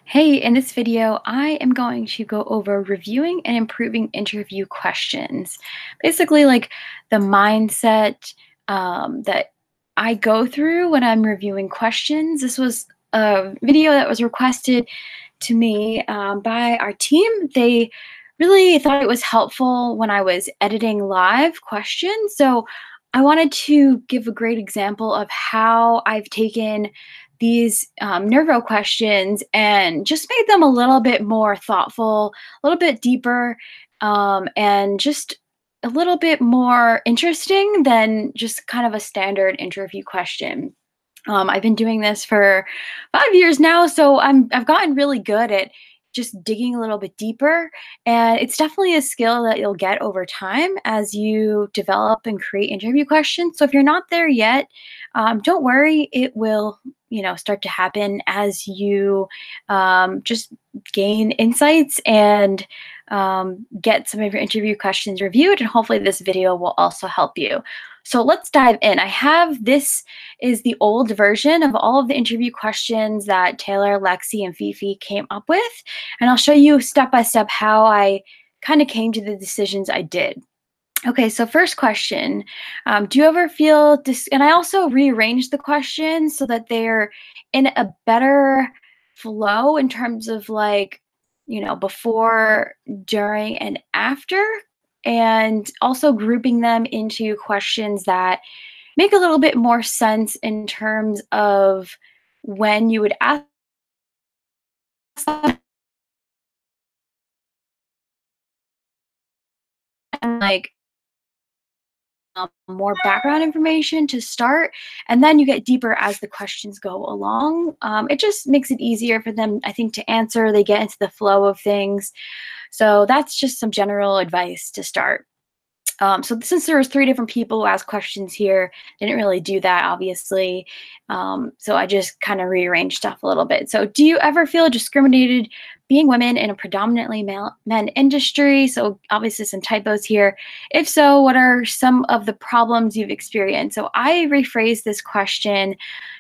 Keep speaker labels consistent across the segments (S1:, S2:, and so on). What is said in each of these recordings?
S1: Hey, in this video, I am going to go over reviewing and improving interview questions. Basically, like the mindset that I go through when I'm reviewing questions. This was a video that was requested to me by our team. They really thought it was helpful when I was editing live questions. So I wanted to give a great example of how I've taken these Nervo questions and just made them a little bit more thoughtful, a little bit deeper, and just a little bit more interesting than just kind of a standard interview question. I've been doing this for 5 years now, so I've gotten really good at just digging a little bit deeper, and it's definitely a skill that you'll get over time as you develop and create interview questions. So if you're not there yet, don't worry, it will start to happen as you just gain insights and get some of your interview questions reviewed, and hopefully this video will also help you. So let's dive in. This is the old version of all of the interview questions that Taylor, Lexi, and Fifi came up with. And I'll show you step by step how I kind of came to the decisions I did. Okay, so first question, do you ever feel and I also rearranged the questions so that they're in a better flow in terms of before, during, and after, and also grouping them into questions that make a little bit more sense in terms of when you would ask them, and more background information to start, and then you get deeper as the questions go along. It just makes it easier for them, I think, to answer. They get into the flow of things. So that's just some general advice to start. So since there was 3 different people who asked questions here, didn't really do that, obviously. So I just kind of rearranged stuff a little bit. So do you ever feel discriminated being women in a predominantly men industry? So obviously some typos here. If so, what are some of the problems you've experienced? So I rephrased this question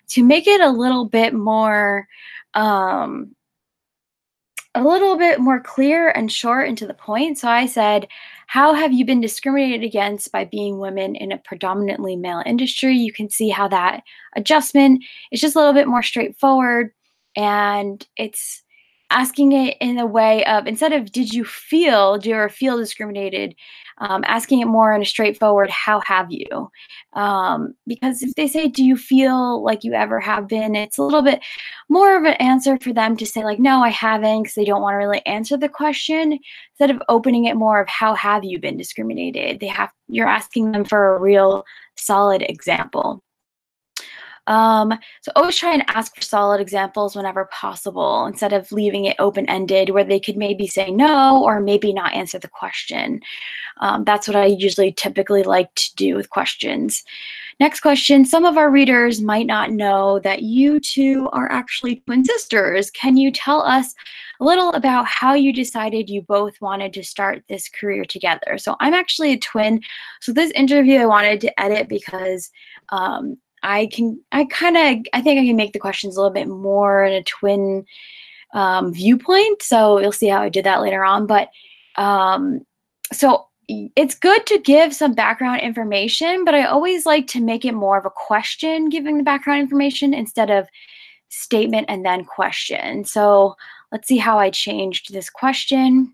S1: to make it um, a little bit more clear and short and to the point. So I said, how have you been discriminated against by being women in a predominantly male industry? You can see how that adjustment is just a little bit more straightforward, and it's asking it in a way of, instead of do you ever feel discriminated, asking it more in a straightforward, how have you? Because if they say, do you feel like you ever have been, it's a little bit more of an answer for them to say like, no, I haven't, because they don't want to really answer the question. Instead of opening it more of how have you been discriminated, you're asking them for a real solid example. So always try and ask for solid examples whenever possible, instead of leaving it open-ended where they could maybe say no or maybe not answer the question. That's what I usually typically like to do with questions. Next question, some of our readers might not know that you two are actually twin sisters. Can you tell us a little about how you decided you both wanted to start this career together? So I'm actually a twin. So this interview I wanted to edit because I think I can make the questions a little bit more in a twin viewpoint. So you'll see how I did that later on. But so it's good to give some background information, but I always like to make it more of a question, giving the background information instead of statement and then question. So let's see how I changed this question.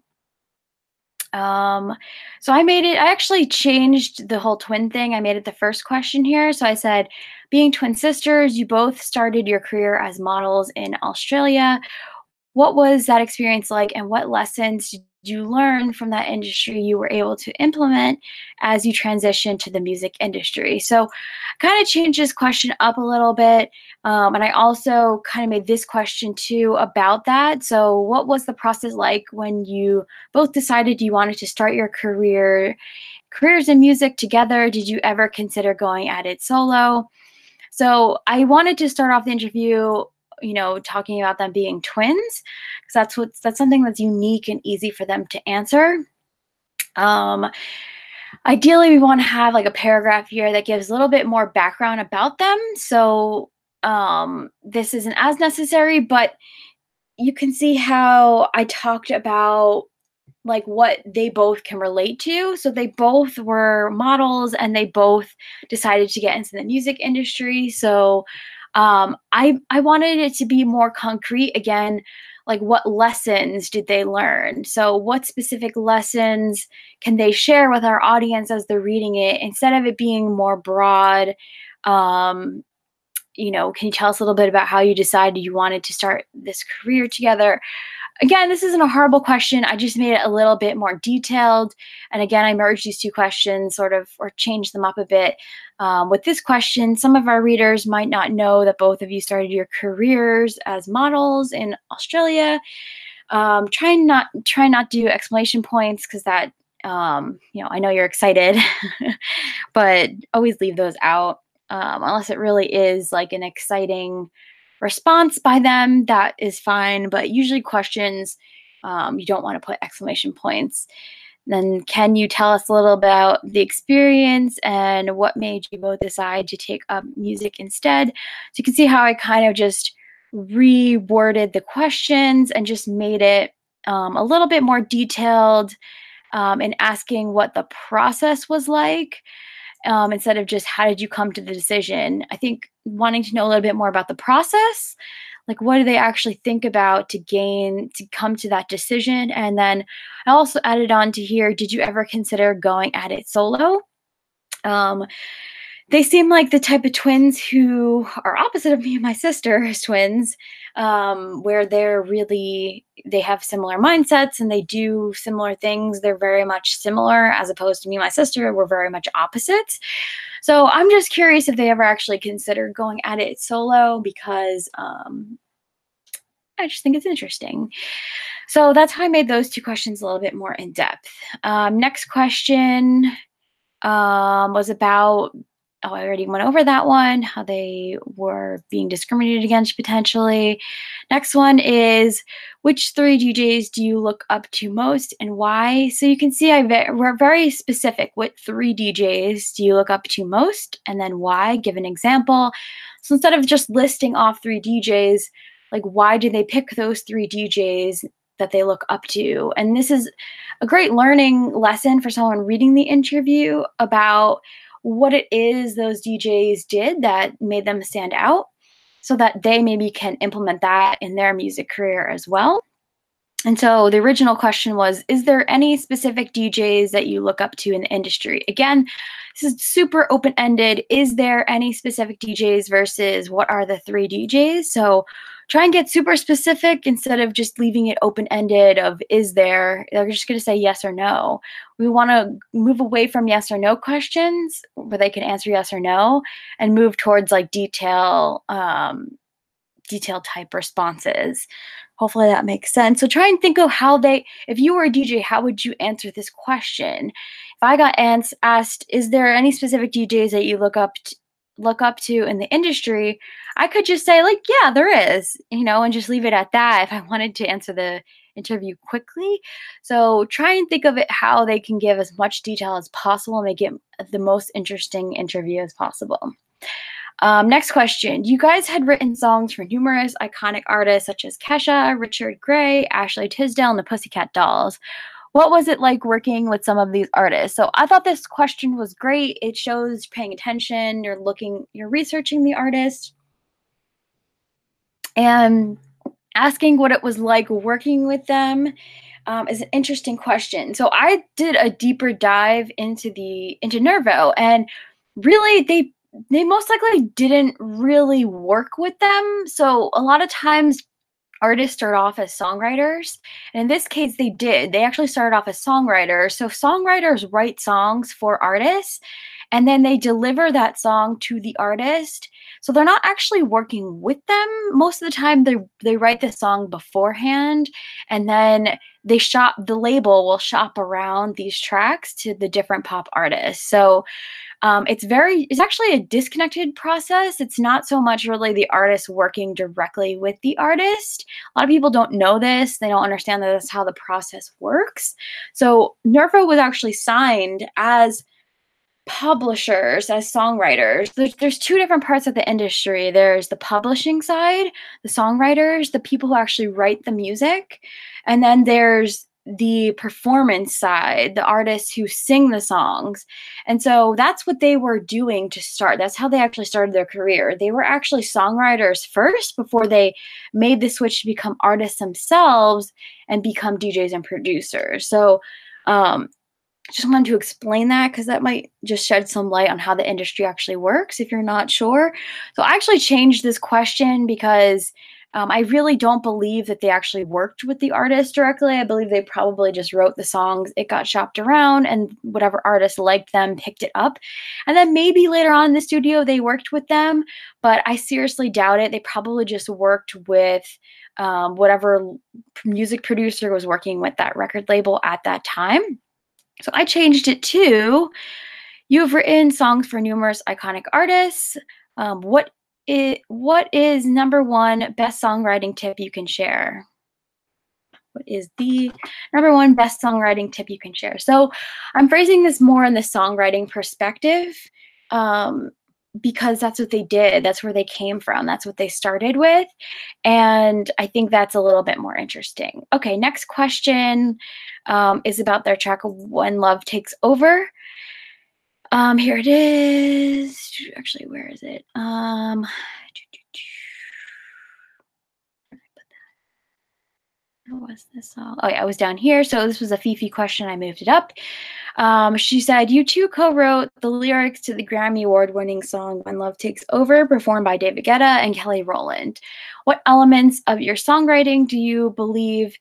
S1: So I actually changed the whole twin thing. I made it the first question here. So I said, being twin sisters, you both started your career as models in Australia. What was that experience like, and what lessons did you learn from that industry you were able to implement as you transitioned to the music industry? So kind of changed this question up a little bit. And I also kind of made this question too about that. So what was the process like when you both decided you wanted to start your careers in music together? Did you ever consider going at it solo? So I wanted to start off the interview, talking about them being twins, because that's something that's unique and easy for them to answer. Ideally, we want to have like a paragraph here that gives a little bit more background about them. So this isn't as necessary, but you can see how I talked about like what they both can relate to. So they both were models and they both decided to get into the music industry. So I wanted it to be more concrete again, like what lessons did they learn? So what specific lessons can they share with our audience as they're reading it instead of it being more broad? Um, can you tell us a little bit about how you decided you wanted to start this career together? Again, this isn't a horrible question. I just made it a little bit more detailed. And again, I merged these two questions sort of or changed them up a bit. With this question, some of our readers might not know that both of you started your careers as models in Australia. Try not to do exclamation points because that I know you're excited, but always leave those out unless it really is like an exciting response by them. That is fine, but usually questions you don't want to put exclamation points. Then, can you tell us a little about the experience and what made you both decide to take up music instead? So you can see how I kind of just reworded the questions and just made it a little bit more detailed in asking what the process was like instead of just how did you come to the decision. I think wanting to know a little bit more about the process, like what do they actually think about to come to that decision. And then I also added on to here, did you ever consider going at it solo? Um, they seem like the type of twins who are opposite of me and my sister as twins, where they have similar mindsets and they do similar things. They're very much similar as opposed to me and my sister. We're very much opposites. So I'm just curious if they ever actually considered going at it solo because I just think it's interesting. So that's how I made those two questions a little bit more in depth. Next question was about, oh, I already went over that one, how they were being discriminated against potentially. Next one is, which three DJs do you look up to most and why? So you can see we're very specific. What three DJs do you look up to most and then why? Give an example. So instead of just listing off three DJs, like why do they pick those three DJs that they look up to? And this is a great learning lesson for someone reading the interview about what it is those DJs did that made them stand out so that they maybe can implement that in their music career as well. And so the original question was, is there any specific DJs that you look up to in the industry? Again, this is super open-ended. Is there any specific DJs versus what are the three DJs? So try and get super specific instead of just leaving it open-ended of is there. They're just going to say yes or no. We want to move away from yes or no questions where they can answer yes or no and move towards like detail type responses. Hopefully that makes sense. So try and think of if you were a DJ, how would you answer this question? If I got asked, is there any specific DJs that you look up to in the industry? I could just say like, yeah, there is, and just leave it at that if I wanted to answer the interview quickly. So try and think of it how they can give as much detail as possible and make it the most interesting interview as possible. Next question. You guys had written songs for numerous iconic artists such as Kesha, Richard Gray, Ashley Tisdale, and the Pussycat Dolls. What was it like working with some of these artists? So I thought this question was great. It shows paying attention, you're researching the artist, and asking what it was like working with them is an interesting question. So I did a deeper dive into Nervo, and really they most likely didn't really work with them. So a lot of times artists start off as songwriters. And in this case, they did. They actually started off as songwriters. So songwriters write songs for artists and then they deliver that song to the artist. So they're not actually working with them. Most of the time they write the song beforehand and then the label will shop around these tracks to the different pop artists. So it's actually a disconnected process. It's not so much really the artist working directly with the artist. A lot of people don't know this. They don't understand that that's how the process works. So Nervo was actually signed as publishers as songwriters. There's two different parts of the industry. There's the publishing side, the songwriters, the people who actually write the music, and then there's the performance side, the artists who sing the songs. And so that's what they were doing to start. That's how they actually started their career. They were actually songwriters first before they made the switch to become artists themselves and become DJs and producers. So just wanted to explain that because that might just shed some light on how the industry actually works if you're not sure. So I actually changed this question because I really don't believe that they actually worked with the artist directly. I believe they probably just wrote the songs, it got shopped around, and whatever artist liked them picked it up. And then maybe later on in the studio they worked with them, but I seriously doubt it. They probably just worked with whatever music producer was working with that record label at that time. So I changed it to, you've written songs for numerous iconic artists. What is number one best songwriting tip you can share? What is the number one best songwriting tip you can share? So I'm phrasing this more in the songwriting perspective because that's what they did. That's where they came from. That's what they started with. And I think that's a little bit more interesting. Okay, next question is about their track When Love Takes Over. Here it is. Actually, where is it? Where was this all? Oh yeah, I was down here. So this was a Fifi question. I moved it up. She said, you two co-wrote the lyrics to the Grammy Award-winning song When Love Takes Over, performed by David Guetta and Kelly Rowland. What elements of your songwriting do you believe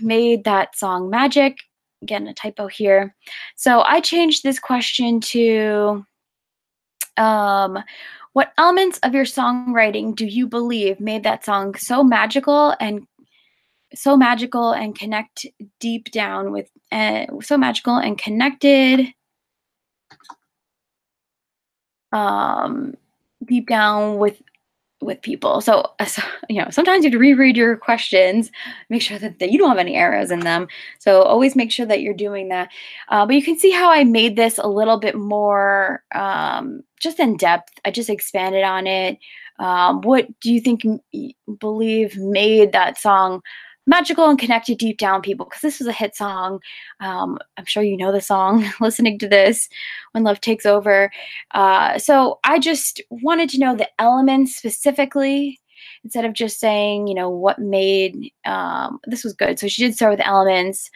S1: made that song magic? Again, a typo here. So I changed this question to, what elements of your songwriting do you believe made that song so magical and connect deep down with, so magical and connected deep down with people. So, sometimes you have to reread your questions, make sure that you don't have any errors in them. So always make sure that you're doing that. But you can see how I made this a little bit more just in depth. I just expanded on it. What do you believe made that song magical and connected deep down people? Because this was a hit song. I'm sure you know the song listening to this, When Love Takes Over. So I just wanted to know the elements specifically instead of just saying, what made, this was good. So she did start with elements,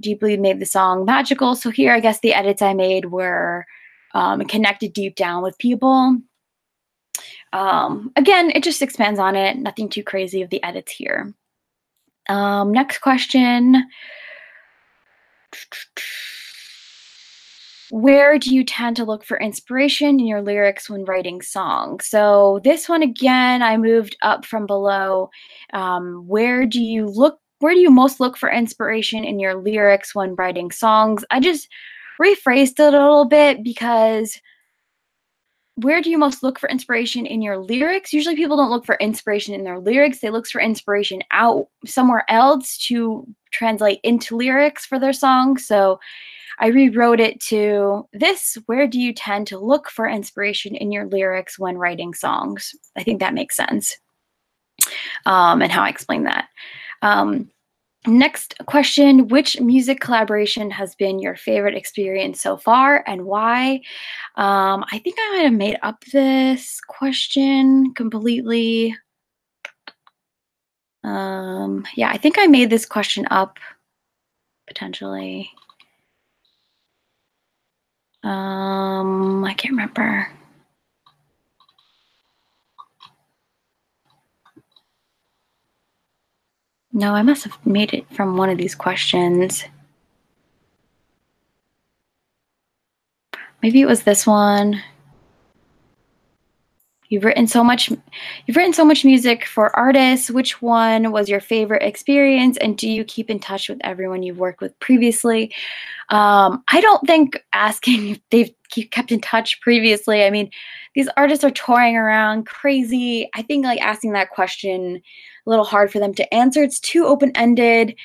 S1: deeply made the song magical. So here, I guess the edits I made were connected deep down with people. Again, it just expands on it. Nothing too crazy of the edits here. Next question. Where do you tend to look for inspiration in your lyrics when writing songs? So this one, again, I moved up from below. Where do you most look for inspiration in your lyrics when writing songs? I just rephrased it a little bit because where do you most look for inspiration in your lyrics? Usually people don't look for inspiration in their lyrics. They look for inspiration out somewhere else to translate into lyrics for their songs. So I rewrote it to this: where do you tend to look for inspiration in your lyrics when writing songs? I think that makes sense. And how I explain that. Next question, which music collaboration has been your favorite experience so far and why? I think I might have made up this question completely. Yeah, I think I made this question up potentially. I can't remember. No, I must have made it from one of these questions. Maybe it was this one. You've written so much music for artists. Which one was your favorite experience? And do you keep in touch with everyone you've worked with previously? I don't think asking if they've kept in touch previously. I mean, these artists are touring around crazy. I think like asking that question a little hard for them to answer. It's too open-ended.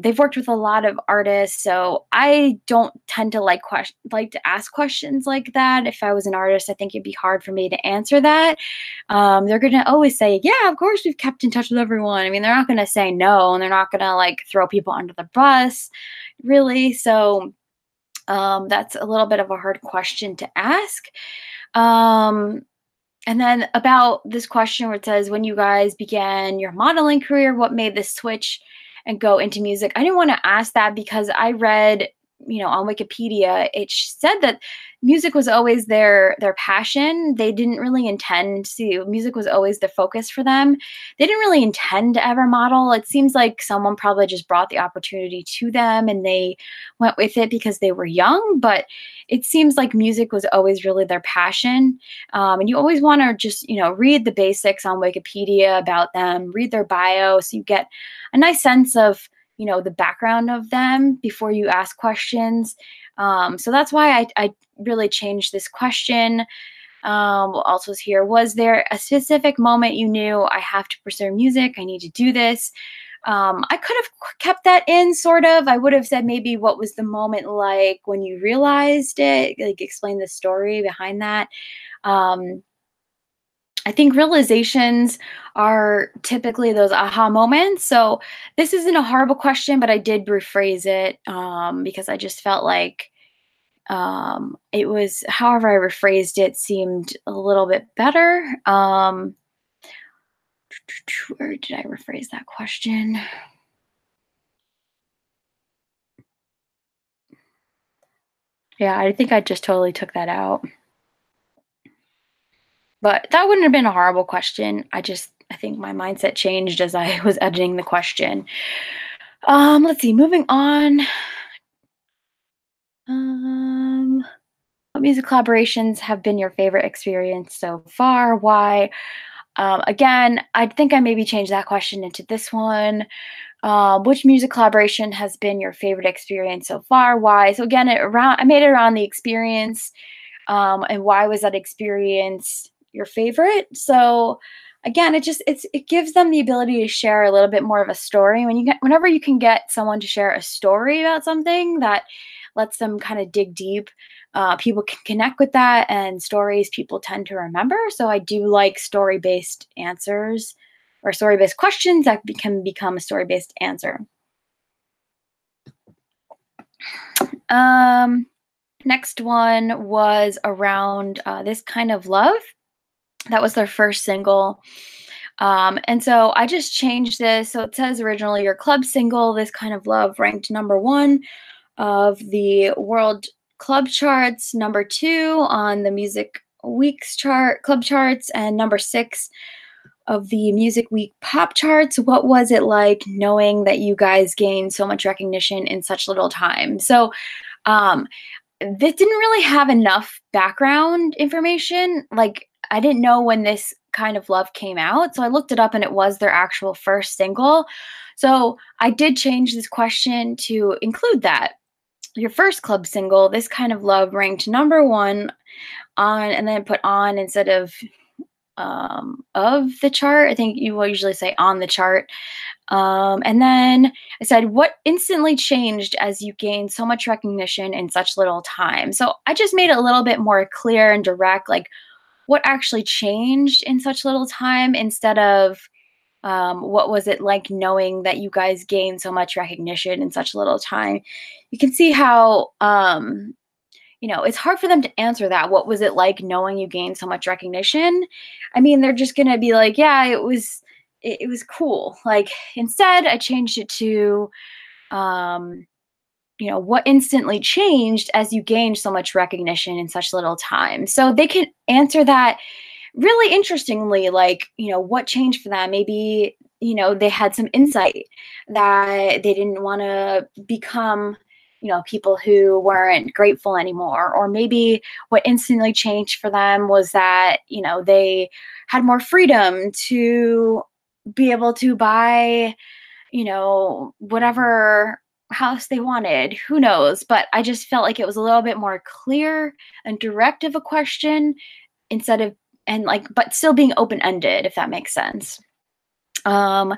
S1: They've worked with a lot of artists, so I don't tend to like to ask questions like that. If I was an artist, I think it'd be hard for me to answer that. They're gonna always say, "Yeah, of course we've kept in touch with everyone." I mean, they're not gonna say no, and they're not gonna like throw people under the bus, really. So that's a little bit of a hard question to ask. Um, and then about this question where it says, when you guys began your modeling career, what made the switch and go into music? I didn't want to ask that because I read, on Wikipedia, it said that music was always their passion. They didn't really intend to. Music was always the focus for them. They didn't really intend to ever model. It seems like someone probably just brought the opportunity to them and they went with it because they were young. But it seems like music was always really their passion. And you always want to just, read the basics on Wikipedia about them, read their bio so you get a nice sense of, the background of them before you ask questions. So that's why I really changed this question. What else was here? Was there a specific moment you knew I have to pursue music? I need to do this. I could have kept that in, sort of. I would have said maybe what was the moment like when you realized it, like explain the story behind that. Um, I think realizations are typically those aha moments. So this isn't a horrible question, but I did rephrase it because I just felt like it was, however I rephrased it, seemed a little bit better. Where did I rephrase that question? Yeah, I think I just totally took that out. But that wouldn't have been a horrible question. I think my mindset changed as I was editing the question. Let's see, moving on. Um, what music collaborations have been your favorite experience so far? Why? Again, I think I maybe changed that question into this one. Which music collaboration has been your favorite experience so far? Why? So again, I made it around the experience, and why was that experience your favorite? So again, it gives them the ability to share a little bit more of a story. Whenever you can get someone to share a story about something that lets them kind of dig deep, people can connect with that, and stories people tend to remember. So I do like story-based answers or story-based questions that can become a story-based answer. Next one was around This Kind of Love. That was their first single. And so I just changed this. So it says originally your club single, This Kind of Love, ranked #1 of the world club charts, #2 on the Music Week's club charts, and #6 of the Music Week pop charts. What was it like knowing that you guys gained so much recognition in such little time? So um, this didn't really have enough background information. Like, I didn't know when This Kind of Love came out, so I looked it up and it was their actual first single. So I did change this question to include that. Your first club single, This Kind of Love, ranked #1 on, and then put on instead of the chart. I think you will usually say on the chart. And then I said, what instantly changed as you gained so much recognition in such little time? So I just made it a little bit more clear and direct, like what actually changed in such little time instead of what was it like knowing that you guys gained so much recognition in such little time. You can see how it's hard for them to answer that. What was it like knowing you gained so much recognition? I mean, they're just gonna be like, yeah, it was cool. Like, instead, I changed it to, what instantly changed as you gained so much recognition in such little time. So they can answer that really interestingly, like, what changed for them? Maybe, they had some insight that they didn't want to become, people who weren't grateful anymore. Or maybe what instantly changed for them was that, they had more freedom to be able to buy, whatever house they wanted. Who knows? But I just felt like it was a little bit more clear and direct of a question instead of, and like, but still being open ended, if that makes sense. Um,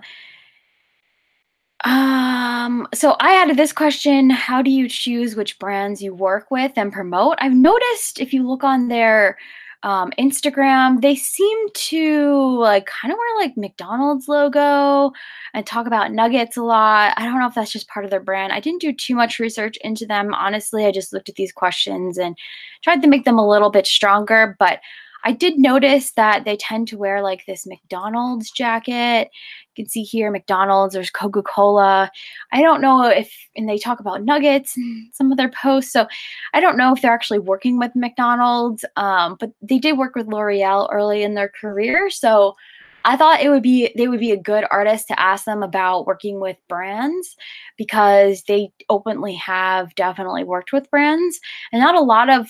S1: so I added this question: how do you choose which brands you work with and promote? I've noticed if you look on their Instagram, they seem to like kind of wear like McDonald's logo and talk about nuggets a lot. I don't know if that's just part of their brand. I didn't do too much research into them. Honestly, I just looked at these questions and tried to make them a little bit stronger, but I did notice that they tend to wear like this McDonald's jacket. You can see here McDonald's, there's Coca-Cola. I don't know if, and they talk about nuggets in some of their posts. So I don't know if they're actually working with McDonald's, but they did work with L'Oreal early in their career. So I thought they would be a good artist to ask them about working with brands because they openly have definitely worked with brands. And not a lot of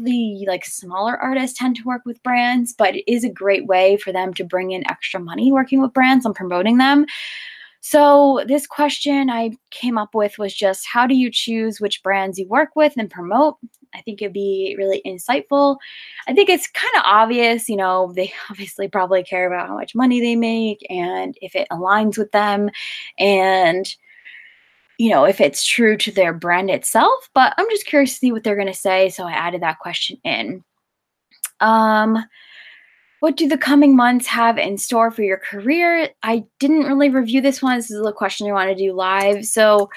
S1: the like smaller artists tend to work with brands, but it is a great way for them to bring in extra money working with brands and promoting them. So this question I came up with was just how do you choose which brands you work with and promote? I think it'd be really insightful. I think it's kind of obvious, you know, they obviously probably care about how much money they make and if it aligns with them and, you know, if it's true to their brand itself. But I'm just curious to see what they're going to say. So I added that question in. Um, what do the coming months have in store for your career? I didn't really review this one. This is a question I want to do live. So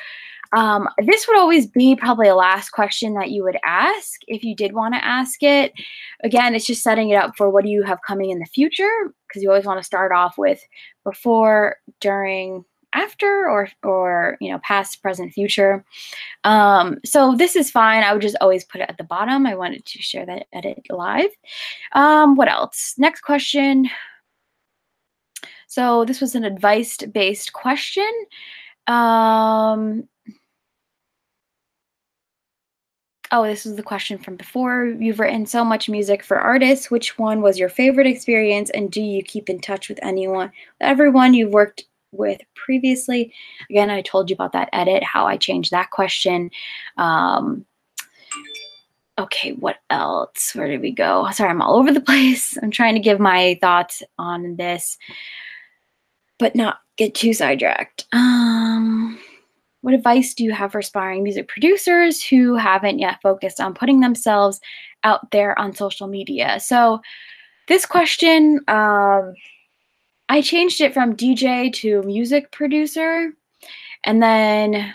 S1: this would always be probably a last question that you would ask if you did want to ask it. Again, it's just setting it up for what do you have coming in the future, because you always want to start off with before, during, after, or you know, past, present, future. So this is fine. I would just always put it at the bottom. I wanted to share that edit live. What else? Next question. So this was an advice-based question. Oh, this is the question from before. You've written so much music for artists. Which one was your favorite experience, and do you keep in touch with everyone you've worked with previously? Again, I told you about that edit, how I changed that question. Okay, what else? Where did we go? Sorry, I'm all over the place. I'm trying to give my thoughts on this, but not get too sidetracked. What advice do you have for aspiring music producers who haven't yet focused on putting themselves out there on social media? So this question, I changed it from DJ to music producer. And then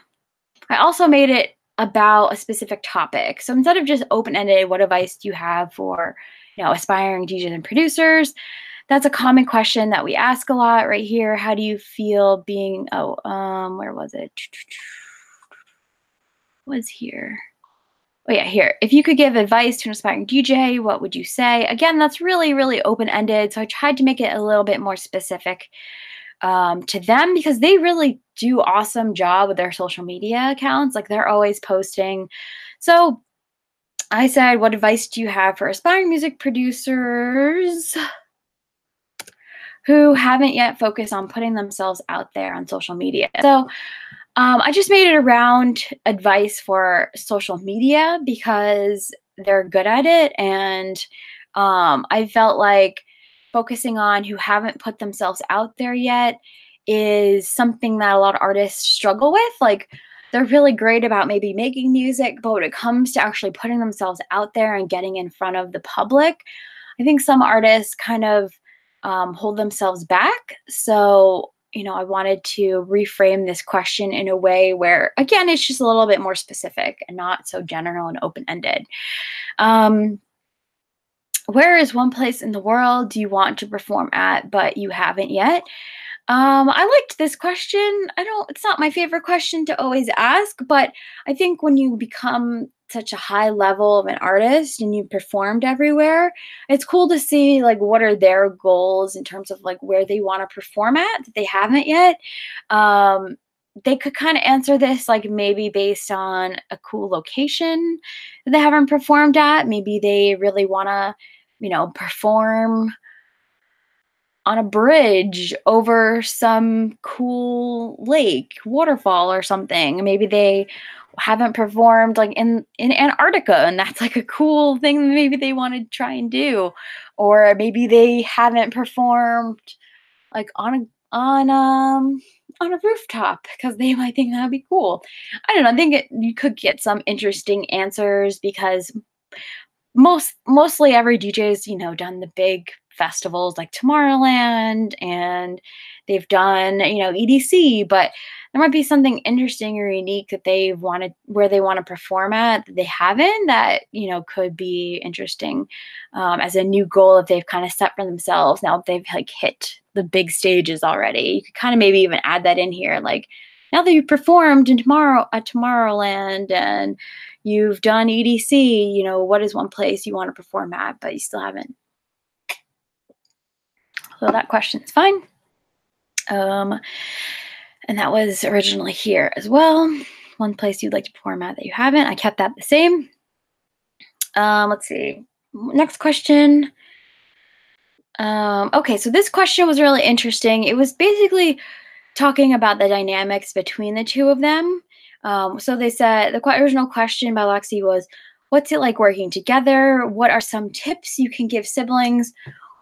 S1: I also made it about a specific topic. So instead of just open-ended, what advice do you have for, you know, aspiring DJs and producers? That's a common question that we ask a lot right here. How do you feel being, where was it? Was here. Oh yeah, here. If you could give advice to an aspiring DJ, what would you say? Again, that's really, really open-ended. So I tried to make it a little bit more specific to them because they really do awesome job with their social media accounts. Like they're always posting. So I said, what advice do you have for aspiring music producers who haven't yet focused on putting themselves out there on social media? So I just made it around advice for social media because they're good at it. And I felt like focusing on who haven't put themselves out there yet is something that a lot of artists struggle with. Like they're really great about maybe making music, but when it comes to actually putting themselves out there and getting in front of the public, I think some artists kind of hold themselves back. So, you know, I wanted to reframe this question in a way where, again, it's just a little bit more specific and not so general and open-ended. Where is one place in the world do you want to perform at, but you haven't yet? I liked this question. It's not my favorite question to always ask, but I think when you become such a high level of an artist and you performed everywhere, it's cool to see like what are their goals in terms of like where they want to perform at that they haven't yet. They could kind of answer this like maybe based on a cool location that they haven't performed at. Maybe they really want to, you know, perform on a bridge over some cool lake, waterfall or something. Maybe they haven't performed like in Antarctica, and that's like a cool thing that maybe they want to try and do. Or maybe they haven't performed like on a rooftop because they might think that'd be cool. I don't know. I think you could get some interesting answers because mostly every DJ's, done the big festivals like Tomorrowland, and they've done, EDC, but there might be something interesting or unique that they wanted where they want to perform at that they haven't that, could be interesting as a new goal that they've kind of set for themselves now that they've like hit the big stages already. You could kind of maybe even add that in here, like now that you've performed in Tomorrowland and you've done EDC, what is one place you want to perform at, but you still haven't? So that question's fine. And that was originally here as well. One place you'd like to perform at that you haven't. I kept that the same. Let's see. Next question. Okay, so this question was really interesting. It was basically talking about the dynamics between the two of them. So they said the original question by Lexi was, what's it like working together? What are some tips you can give siblings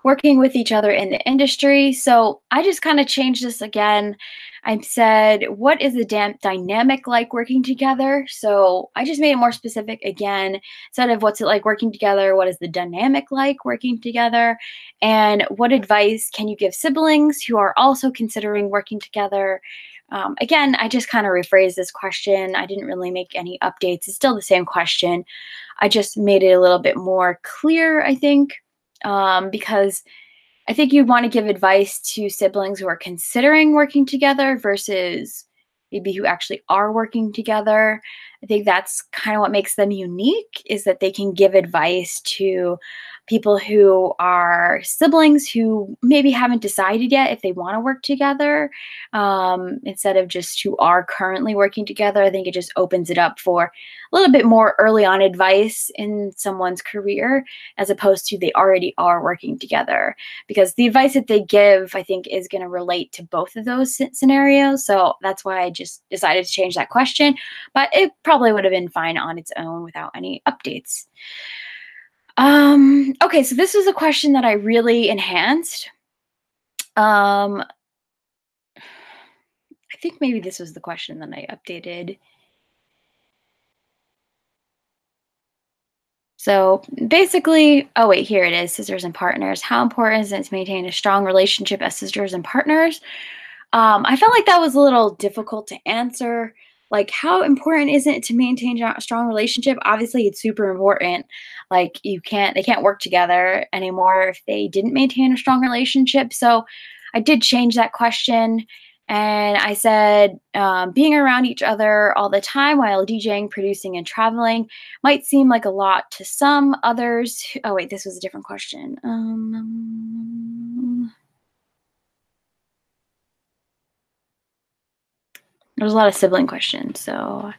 S1: working with each other in the industry? So I just kind of changed this again. I said, what is the dynamic like working together? So I just made it more specific again. Instead of what's it like working together, what is the dynamic like working together? And what advice can you give siblings who are also considering working together? Again, I just kind of rephrased this question. I didn't really make any updates. It's still the same question. I just made it a little bit more clear, I think, because I think you want to give advice to siblings who are considering working together versus maybe who actually are working together. I think that's kind of what makes them unique, is that they can give advice to people who are siblings who maybe haven't decided yet if they want to work together, instead of just who are currently working together. I think it just opens it up for a little bit more early on advice in someone's career, as opposed to they already are working together. Because the advice that they give, I think, is going to relate to both of those scenarios. So that's why I just decided to change that question. But it probably would have been fine on its own without any updates. Okay, so this was a question that I really enhanced. I think maybe this was the question that I updated. So basically, oh wait, here it is, sisters and partners. How important is it to maintain a strong relationship as sisters and partners? I felt like that was a little difficult to answer. Like, how important is it to maintain a strong relationship? Obviously, it's super important. Like, they can't work together anymore if they didn't maintain a strong relationship. So I did change that question. And I said, being around each other all the time while DJing, producing, and traveling might seem like a lot to some others. Oh, wait, this was a different question. There's a lot of sibling questions, so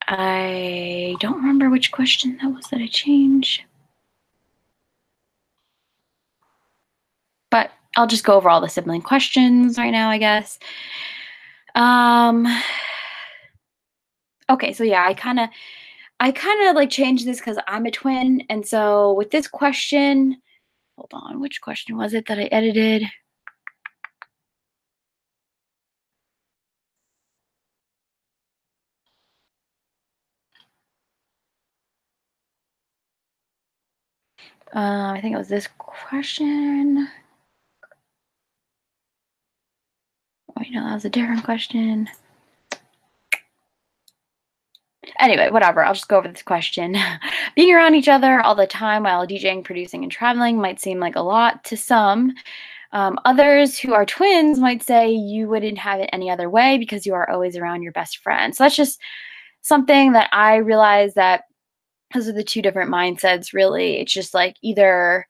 S1: I don't remember which question that was that I changed. But I'll just go over all the sibling questions right now, I guess. Okay, so yeah, I kind of like changed this because I'm a twin, and so with this question, hold on, which question was it that I edited? I think it was this question. Wait, no, that was a different question. Anyway, whatever. I'll just go over this question. Being around each other all the time while DJing, producing, and traveling might seem like a lot to some. Others who are twins might say you wouldn't have it any other way because you are always around your best friend. So that's just something that I realized, that those are the two different mindsets, really. It's just like either,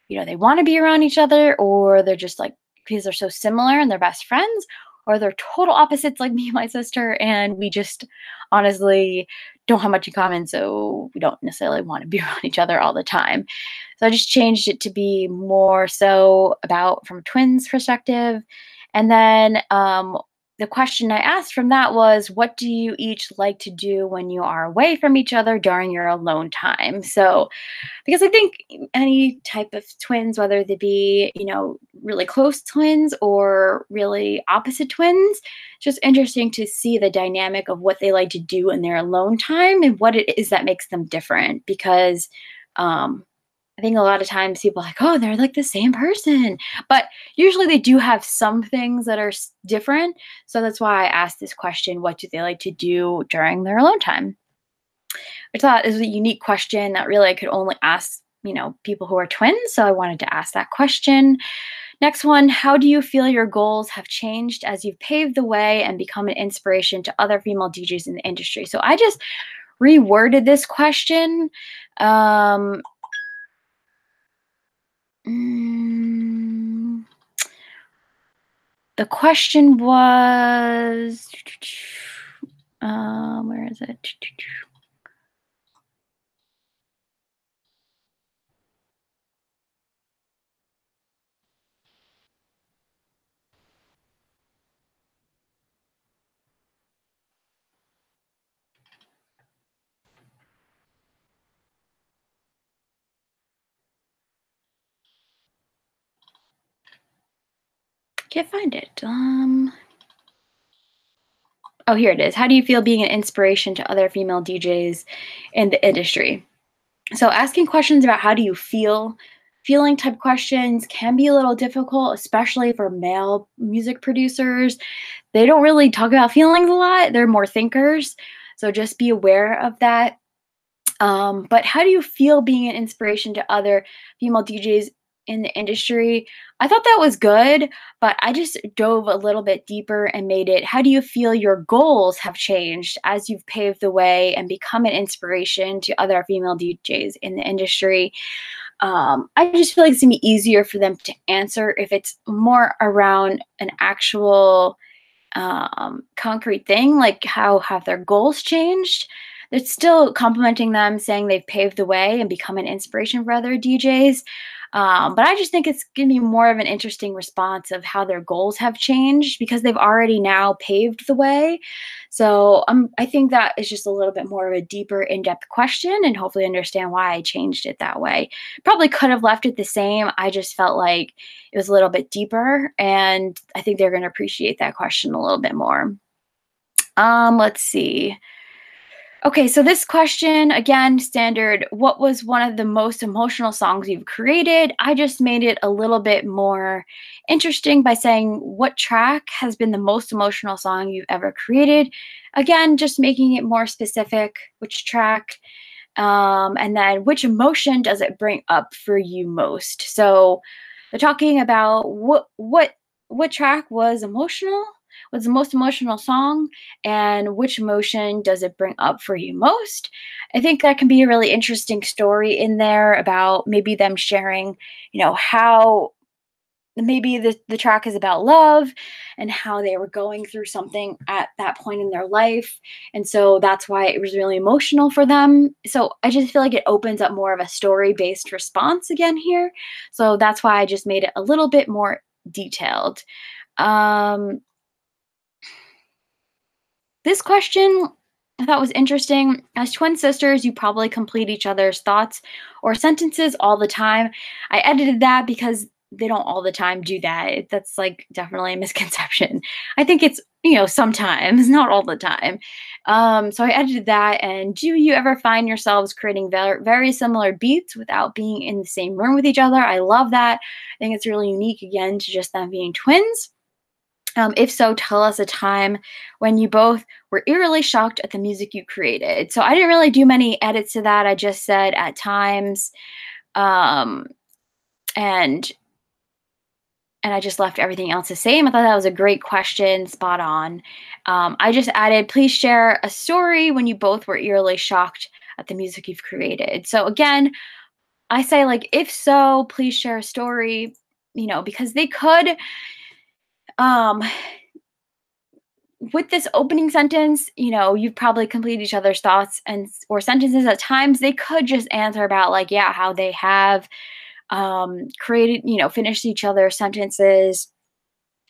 S1: they want to be around each other, or they're just like, because they're so similar and they're best friends, or they're total opposites like me and my sister, and we just honestly don't have much in common, so we don't necessarily want to be around each other all the time. So I just changed it to be more so about from a twins perspective. And then the question I asked from that was, what do you each like to do when you are away from each other during your alone time? So because I think any type of twins, whether they be, really close twins or really opposite twins, just interesting to see the dynamic of what they like to do in their alone time and what it is that makes them different. Because um, I think a lot of times people are like, oh, they're like the same person. But usually they do have some things that are different. So that's why I asked this question, what do they like to do during their alone time? I thought it was a unique question that really I could only ask, people who are twins. So I wanted to ask that question. Next one, how do you feel your goals have changed as you've paved the way and become an inspiration to other female DJs in the industry? So I just reworded this question. Um, mm, the question was, where is it? Can't find it. Oh, here it is. How do you feel being an inspiration to other female DJs in the industry? So, asking questions about how do you feel, feeling type questions can be a little difficult, especially for male music producers. They don't really talk about feelings a lot, they're more thinkers. So, just be aware of that. But how do you feel being an inspiration to other female DJs in the industry? I thought that was good, but I just dove a little bit deeper and made it, how do you feel your goals have changed as you've paved the way and become an inspiration to other female DJs in the industry? I just feel like it's gonna be easier for them to answer if it's more around an actual concrete thing, like how have their goals changed. It's still complimenting them, saying they've paved the way and become an inspiration for other DJs. But I just think it's going to be more of an interesting response of how their goals have changed because they've already now paved the way. So I think that is just a little bit more of a deeper, in depth question and hopefully understand why I changed it that way. Probably could have left it the same. I just felt like it was a little bit deeper, and I think they're going to appreciate that question a little bit more. Let's see. Okay, so this question, again, standard. What was one of the most emotional songs you've created? I just made it a little bit more interesting by saying, what track has been the most emotional song you've ever created? Again, just making it more specific, which track, and then which emotion does it bring up for you most? So they're talking about what track was emotional, was the most emotional song, and which emotion does it bring up for you most. I think that can be a really interesting story in there about maybe them sharing, how maybe the track is about love and how they were going through something at that point in their life, and so that's why it was really emotional for them. So I just feel like it opens up more of a story based response again here, so that's why I just made it a little bit more detailed. um this question I thought was interesting. As twin sisters, you probably complete each other's thoughts or sentences all the time. I edited that because they don't all the time do that. That's like definitely a misconception. I think it's, sometimes, not all the time. So I edited that. And do you ever find yourselves creating very similar beats without being in the same room with each other? I love that. I think it's really unique, again, to just them being twins. If so, tell us a time when you both were eerily shocked at the music you created. So I didn't really do many edits to that. I just said at times, um, and I just left everything else the same. I thought that was a great question, spot on. I just added, please share a story when you both were eerily shocked at the music you've created. So again, I say like, if so, please share a story. Because they could. Um, with this opening sentence, you've probably completed each other's thoughts and or sentences. At times they could just answer about like, yeah, how they have created, finished each other's sentences.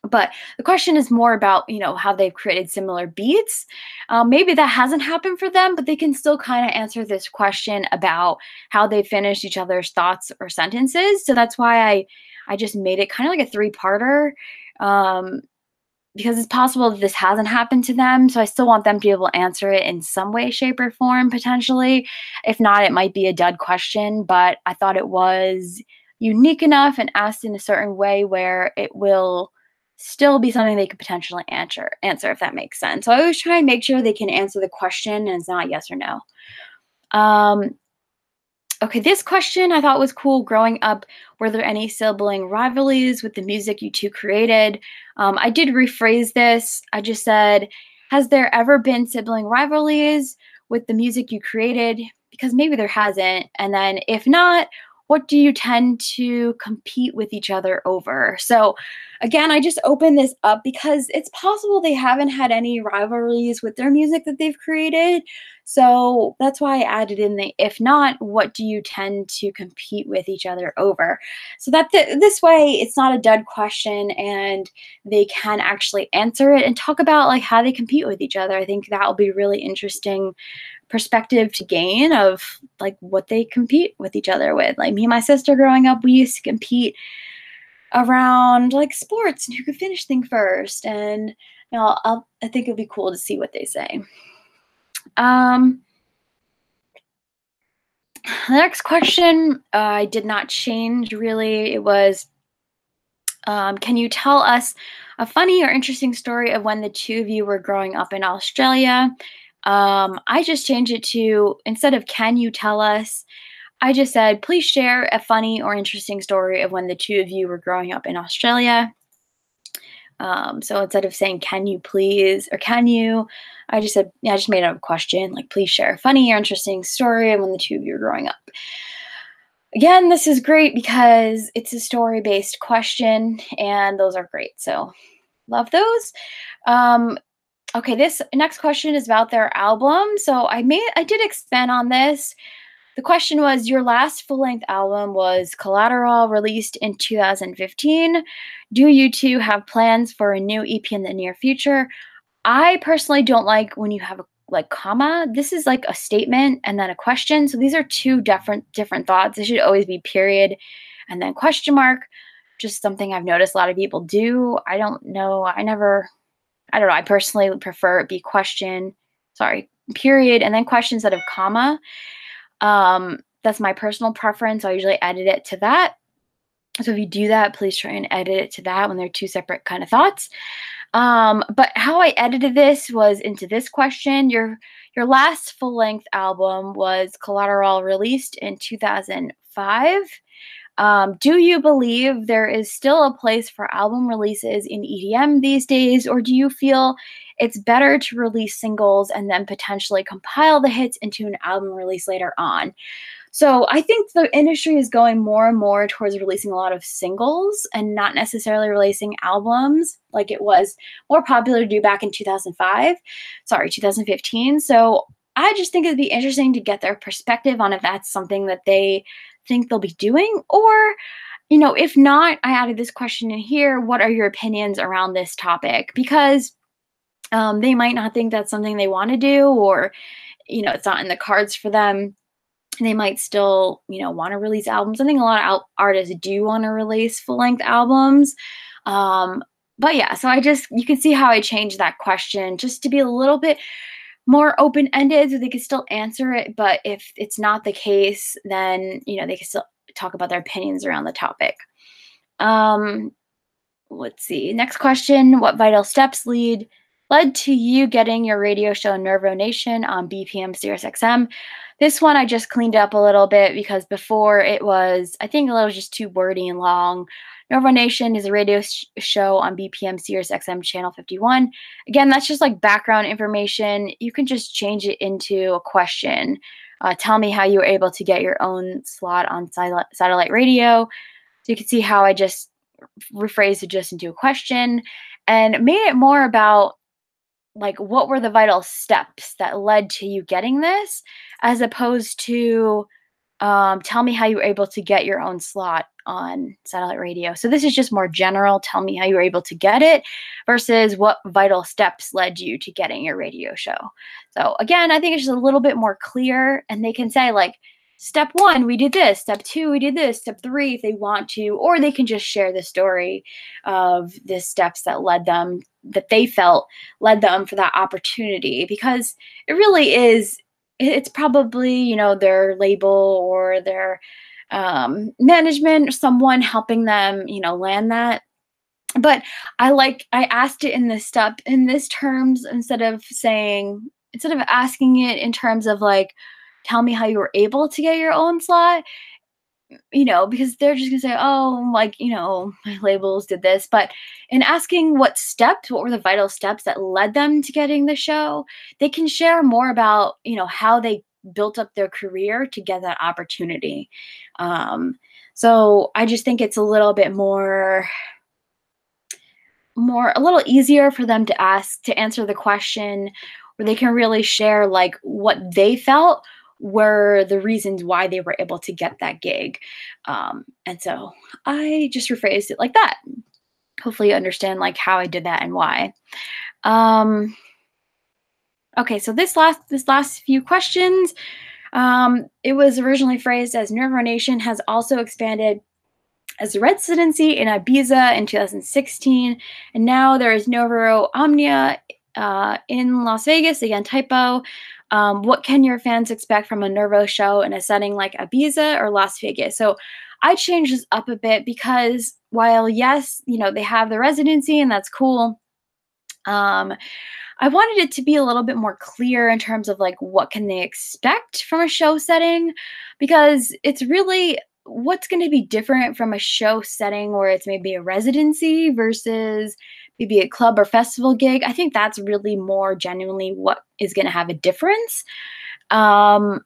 S1: But the question is more about, how they've created similar beats. Maybe that hasn't happened for them, but they can still kind of answer this question about how they finished each other's thoughts or sentences. So that's why I just made it kind of like a three-parter. Because it's possible that this hasn't happened to them. So I still want them to be able to answer it in some way, shape, or form, potentially. If not, it might be a dud question, but I thought it was unique enough and asked in a certain way where it will still be something they could potentially answer, if that makes sense. So I always try and make sure they can answer the question and it's not yes or no. Okay, this question I thought was cool. Growing up, were there any sibling rivalries with the music you two created? I did rephrase this. I just said, has there ever been sibling rivalries with the music you created? Because maybe there hasn't. And then if not, what do you tend to compete with each other over? So again, I just opened this up because it's possible they haven't had any rivalries with their music that they've created. So that's why I added in the if not, what do you tend to compete with each other over? So that this way it's not a dud question and they can actually answer it and talk about like how they compete with each other. I think that will be really interesting perspective to gain of like what they compete with each other with. Like me and my sister growing up, we used to compete around like sports and who could finish thing first. And I think it'd be cool to see what they say. The next question I did not change really. It was, can you tell us a funny or interesting story of when the two of you were growing up in Australia? I just changed it to, instead of can you tell us, I just said, please share a funny or interesting story of when the two of you were growing up in Australia. So instead of saying, can you please, or can you, I just said, yeah, I just made up a question, like, please share a funny or interesting story of when the two of you were growing up. Again, this is great because it's a story-based question, and those are great. So love those. Okay, this next question is about their album. So I did expand on this. The question was, your last full-length album was Collateral, released in 2015. Do you two have plans for a new EP in the near future? I personally don't like when you have a like comma. This is like a statement and then a question. So these are two different thoughts. It should always be period and then question mark. Just something I've noticed a lot of people do. I don't know. I don't know. I personally would prefer it be period and then question instead of comma. That's my personal preference. I usually edit it to that. So if you do that, please try and edit it to that when they're two separate kind of thoughts. But how I edited this was into this question. Your last full-length album was Collateral, released in 2005. Do you believe there is still a place for album releases in EDM these days, or do you feel it's better to release singles and then potentially compile the hits into an album release later on? So I think the industry is going more and more towards releasing a lot of singles and not necessarily releasing albums like it was more popular to do back in 2015. So I just think it'd be interesting to get their perspective on if that's something that they think they'll be doing, or if not, I added this question in here. What are your opinions around this topic? Because they might not think that's something they want to do, or it's not in the cards for them. They might still want to release albums. I think a lot of artists do want to release full-length albums. But yeah, so you can see how I changed that question just to be a little bit more open-ended so they can still answer it. But if it's not the case, then they can still talk about their opinions around the topic. Let's see. Next question. What vital steps led to you getting your radio show Nervo Nation on BPM SiriusXM? This one I just cleaned up a little bit because before it was, I think, a little just too wordy and long. Nervo Nation is a radio show on BPM SiriusXM channel 51. Again, that's just like background information. You can just change it into a question. Tell me how you were able to get your own slot on satellite radio. So you can see how I just rephrased it just into a question and made it more about like, what were the vital steps that led to you getting this, as opposed to, tell me how you were able to get your own slot on satellite radio. So this is just more general. Tell me how you were able to get it versus what vital steps led you to getting your radio show. So again, I think it's just a little bit more clear, and they can say like, step one, we did this. Step two, we did this. Step three, if they want to, or they can just share the story of the steps that led them, that they felt led them for that opportunity, because it really is, it's probably, you know, their label or their management or someone helping them, you know, land that. But I asked it in this step, in this terms, instead of asking it in terms of like, tell me how you were able to get your own slot, you know, because they're just gonna say, oh, like, you know, my labels did this. But in asking what were the vital steps that led them to getting the show, they can share more about, you know, how they built up their career to get that opportunity. Um, so I just think it's a little bit a little easier for them to answer the question, where they can really share like what they felt were the reasons why they were able to get that gig. And so I just rephrased it like that. Hopefully you understand like how I did that and why. Um, okay, so this last few questions, it was originally phrased as Nervo Nation has also expanded as a residency in Ibiza in 2016, and now there is Novo Omnia in Las Vegas. Again, typo. What can your fans expect from a Nervo show in a setting like Ibiza or Las Vegas? So I changed this up a bit because while yes, you know, they have the residency and that's cool. Um, I wanted it to be a little bit more clear in terms of like what can they expect from a show setting, because it's really what's going to be different from a show setting where it's maybe a residency versus maybe a club or festival gig. I think that's really more genuinely what is going to have a difference. Um,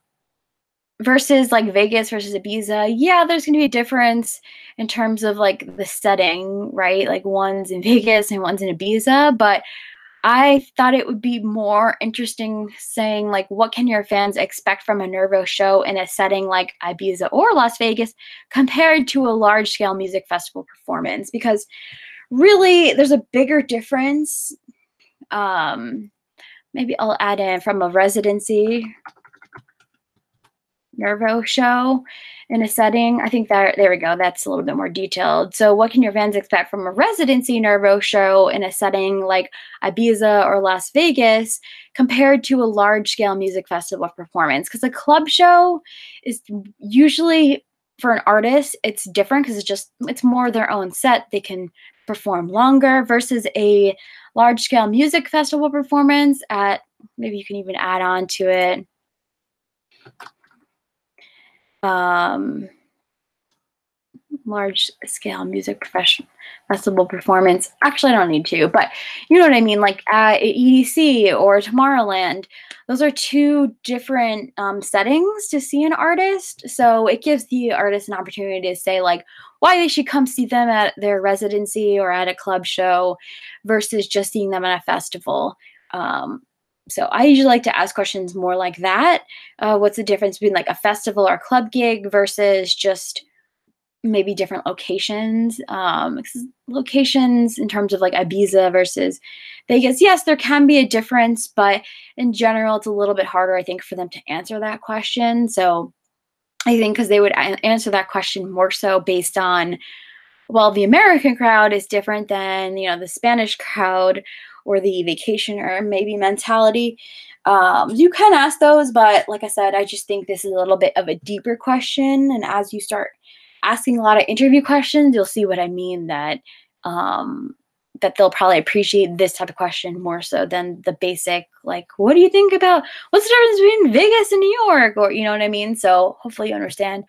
S1: versus like Vegas versus Ibiza, yeah, there's going to be a difference in terms of like the setting, right? Like one's in Vegas and one's in Ibiza, but I thought it would be more interesting saying, like, what can your fans expect from a Nervo show in a setting like Ibiza or Las Vegas compared to a large scale music festival performance? Because really, there's a bigger difference. Um, Maybe I'll add in from a residency Nervo show in a setting. I think that there we go. That's a little bit more detailed. So, what can your fans expect from a residency Nervo show in a setting like Ibiza or Las Vegas compared to a large scale music festival performance? Because a club show is usually for an artist, it's different because it's more their own set. They can perform longer versus a large scale music festival performance at, maybe you can even add on to it, um, large scale music profession festival performance. Actually, I don't need to, but you know what I mean, like at EDC or Tomorrowland. Those are two different settings to see an artist. So it gives the artist an opportunity to say like why they should come see them at their residency or at a club show versus just seeing them at a festival. So I usually like to ask questions more like that. What's the difference between like a festival or club gig versus just maybe different locations? Locations in terms of like Ibiza versus Vegas, yes, there can be a difference, but in general, it's a little bit harder, I think, for them to answer that question. So I think because they would answer that question more so based on, well, the American crowd is different than, you know, the Spanish crowd or the vacationer maybe mentality. You can ask those, but like I said, I just think this is a little bit of a deeper question. And as you start asking a lot of interview questions, you'll see what I mean, that that they'll probably appreciate this type of question more so than the basic, like, what do you think about, what's the difference between Vegas and New York? Or, you know what I mean? So hopefully you understand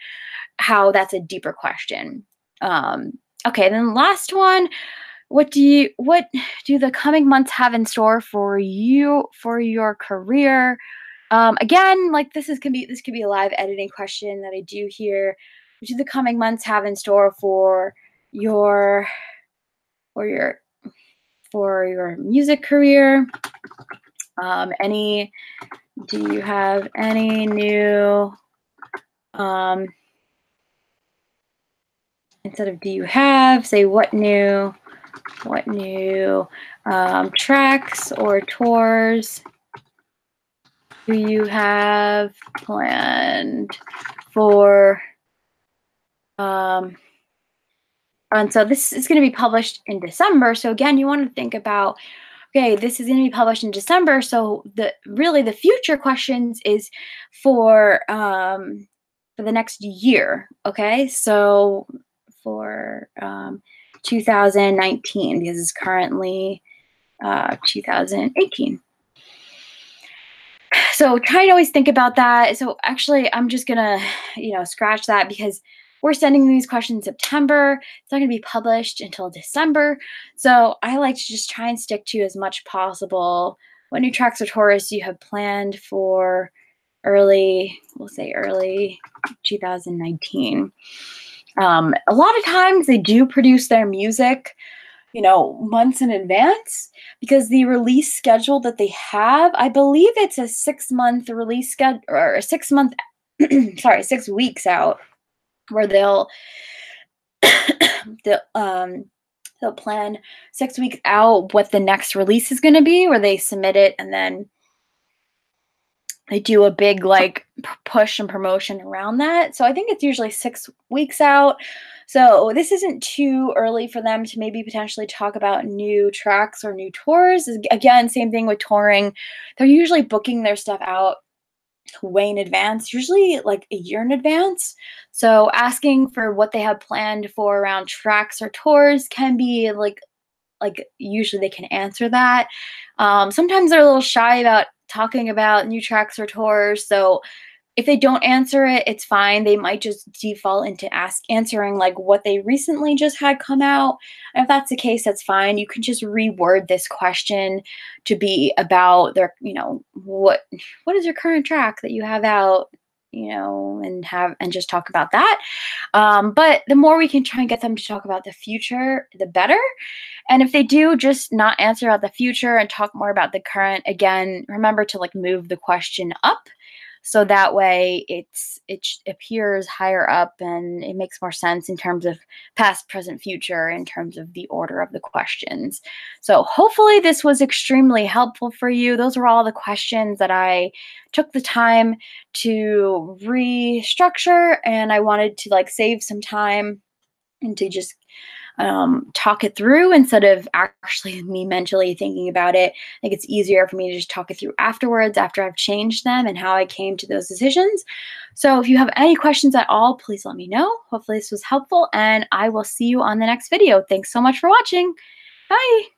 S1: how that's a deeper question. Okay, then last one. What do the coming months have in store for you for your career? Again, like this could be a live editing question that I do here. What do the coming months have in store for your for your music career? Do you have any new, instead of do you have, say what new tracks or tours do you have planned for, and so this is going to be published in December. So again, you want to think about, okay, this is going to be published in December. So the future questions is for the next year. Okay, so for 2019, because it's currently 2018. So try to always think about that. So actually, I'm just gonna, scratch that, because we're sending these questions in September. It's not gonna be published until December. So I like to just try and stick to as much possible what new tracks or tours you have planned for early 2019. A lot of times they do produce their music, months in advance, because the release schedule that they have, I believe it's a 6-month release schedule, or a 6-month, 6 weeks out, where they'll plan 6 weeks out what the next release is going to be, where they submit it and then they do a big push and promotion around that. So I think it's usually 6 weeks out. So this isn't too early for them to maybe potentially talk about new tracks or new tours. Again, same thing with touring. They're usually booking their stuff out way in advance, usually like a year in advance. So asking for what they have planned for around tracks or tours can be like usually they can answer that. Sometimes they're a little shy about talking about new tracks or tours. So if they don't answer it, it's fine. They might just default into answering like what they recently just had come out. And if that's the case, that's fine. You can just reword this question to be about their, what is your current track that you have out, and just talk about that. But the more we can try and get them to talk about the future, the better. And if they do just not answer about the future and talk more about the current, again, remember to move the question up. So that way it appears higher up and it makes more sense in terms of past, present, future, in terms of the order of the questions. So hopefully this was extremely helpful for you. Those are all the questions that I took the time to restructure, and I wanted to save some time and to just talk it through instead of actually me mentally thinking about it. I think it's easier for me to just talk it through afterwards, after I've changed them and how I came to those decisions. So if you have any questions at all, please let me know. Hopefully this was helpful, and I will see you on the next video. Thanks so much for watching. Bye.